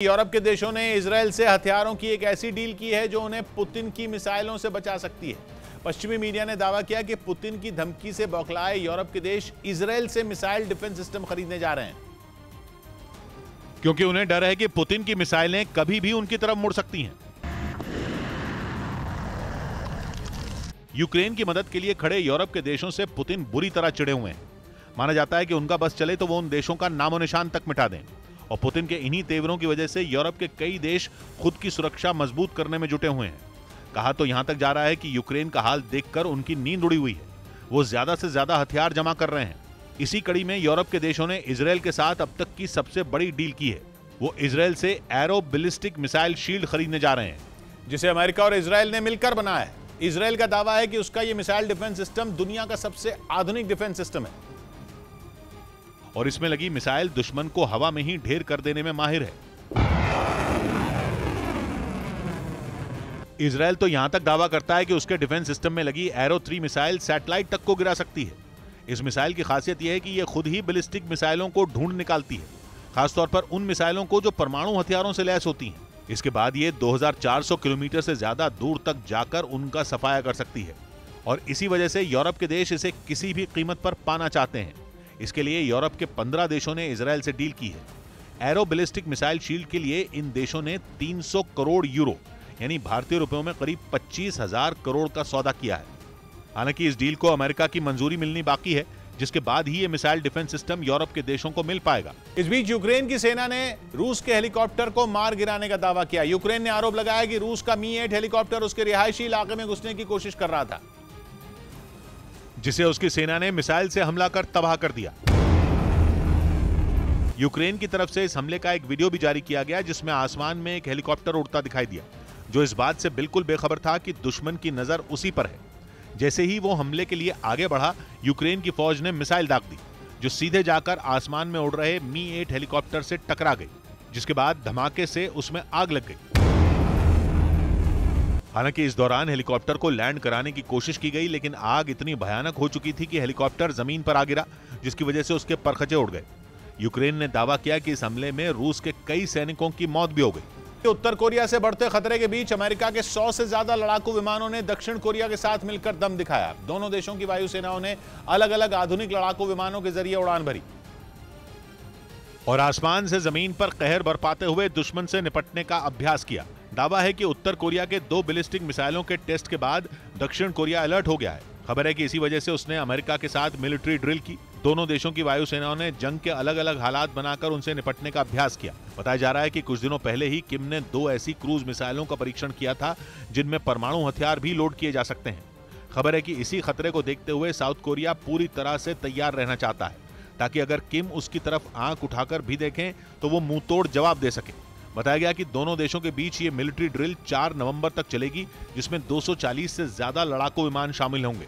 Europe के देशों ने इजरायल से हथियारों की एक ऐसी डील की है जो उन्हें पुतिन की मिसाइलों से बचा सकती है। पश्चिमी मीडिया ने दावा किया कि पुतिन की धमकी से बौखलाए यूरोप के देश इजरायल से मिसाइल डिफेंस सिस्टम खरीदने जा रहे हैं, क्योंकि उन्हें डर है कि पुतिन की मिसाइलें कभी भी उनकी तरफ मुड़ सकती हैं। यूक्रेन की मदद के लिए खड़े यूरोप के देशों से पुतिन बुरी तरह चिढ़े हुए हैं। माना जाता है कि उनका बस चले तो वो उन देशों का नामो निशान तक मिटा दें। और पुतिन के इन्हीं तेवरों की वजह से यूरोप के कई देश खुद की सुरक्षा मजबूत करने में जुटे हुए हैं। कहा तो यहां तक जा रहा है कि यूक्रेन का हाल देखकर उनकी नींद उड़ी हुई है। वो ज्यादा से ज्यादा हथियार जमा कर रहे हैं। इसी कड़ी में यूरोप के देशों ने इजरायल के साथ अब तक की सबसे बड़ी डील की है। वो इजरायल से एरो बैलिस्टिक मिसाइल शील्ड खरीदने जा रहे हैं, जिसे अमेरिका और इजरायल ने मिलकर बनाया है। इजरायल का दावा है कि उसका यह मिसाइल डिफेंस सिस्टम दुनिया का सबसे आधुनिक डिफेंस सिस्टम है और इसमें लगी मिसाइल दुश्मन को हवा में ही ढेर कर देने में माहिर है। इजरायल तो यहां तक दावा करता है कि उसके डिफेंस सिस्टम में लगी एरो 3 मिसाइल सैटेलाइट तक को गिरा सकती है। इस मिसाइल की खासियत यह है कि यह खुद ही बैलिस्टिक मिसाइलों को ढूंढ निकालती है, खासतौर पर उन मिसाइलों को जो परमाणु हथियारों से लैस होती हैं। इसके बाद ये 2400 किलोमीटर से ज्यादा दूर तक जाकर उनका सफाया कर सकती है और इसी वजह से यूरोप के देश इसे किसी भी कीमत पर पाना चाहते हैं। इसके लिए यूरोप के 15 देशों ने इजरायल से डील की है। एरो बैलिस्टिक मिसाइल शील्ड के लिए इन देशों ने 300 करोड़ यूरो यानी भारतीय रुपयों में करीब 25,000 करोड़ का सौदा किया है। हालांकि इस डील को अमेरिका की मंजूरी मिलनी बाकी है, जिसके बाद ही ये मिसाइल डिफेंस सिस्टम यूरोप के देशों को मिल पाएगा। इस बीच यूक्रेन की सेना ने रूस के हेलीकॉप्टर को मार गिराने का दावा किया। यूक्रेन ने आरोप लगाया कि रूस का मी-8 हेलीकॉप्टर उसके रिहायशी इलाके में घुसने की कोशिश कर रहा था, जिसे उसकी सेना ने मिसाइल से हमला कर तबाह कर दिया। यूक्रेन की तरफ से इस हमले का एक वीडियो भी जारी किया गया, जिसमें आसमान में एक हेलीकॉप्टर उड़ता दिखाई दिया, जो इस बात से बिल्कुल बेखबर था कि दुश्मन की नजर उसी पर है। जैसे ही वो हमले के लिए आगे बढ़ा, यूक्रेन की फौज ने मिसाइल दाग दी, जो सीधे जाकर आसमान में उड़ रहे मी-8 हेलीकॉप्टर से टकरा गई, जिसके बाद धमाके से उसमें आग लग गई। हालांकि इस दौरान हेलीकॉप्टर को लैंड कराने की कोशिश की गई, लेकिन आग इतनी भयानक हो चुकी थी कि हेलीकॉप्टर जमीन पर आ गिरा, जिसकी वजह से उसके परखचे उड़ गए। यूक्रेन ने दावा किया कि इस हमले में रूस के कई सैनिकों की मौत भी हो गई। उत्तर कोरिया से बढ़ते खतरे के बीच अमेरिका के 100 से ज्यादा लड़ाकू विमानों ने दक्षिण कोरिया के साथ मिलकर दम दिखाया। दोनों देशों की वायुसेनाओं ने अलग अलग आधुनिक लड़ाकू विमानों के जरिए उड़ान भरी और आसमान से जमीन पर कहर बरपाते हुए दुश्मन से निपटने का अभ्यास किया। दावा है कि उत्तर कोरिया के 2 बैलिस्टिक मिसाइलों के टेस्ट के बाद दक्षिण कोरिया अलर्ट हो गया है। खबर है कि इसी वजह से उसने अमेरिका के साथ मिलिट्री ड्रिल की। दोनों देशों की वायुसेनाओं ने जंग के अलग अलग हालात बनाकर उनसे निपटने का अभ्यास किया। बताया जा रहा है कि कुछ दिनों पहले ही किम ने 2 ऐसी क्रूज मिसाइलों का परीक्षण किया था, जिनमें परमाणु हथियार भी लोड किए जा सकते हैं। खबर है कि इसी खतरे को देखते हुए साउथ कोरिया पूरी तरह से तैयार रहना चाहता है, ताकि अगर किम उसकी तरफ आंख उठाकर भी देखें तो वो मुंह तोड़ जवाब दे सके। बताया गया कि दोनों देशों के बीच ये मिलिट्री ड्रिल 4 नवंबर तक चलेगी, जिसमें 240 से ज्यादा लड़ाकू विमान शामिल होंगे।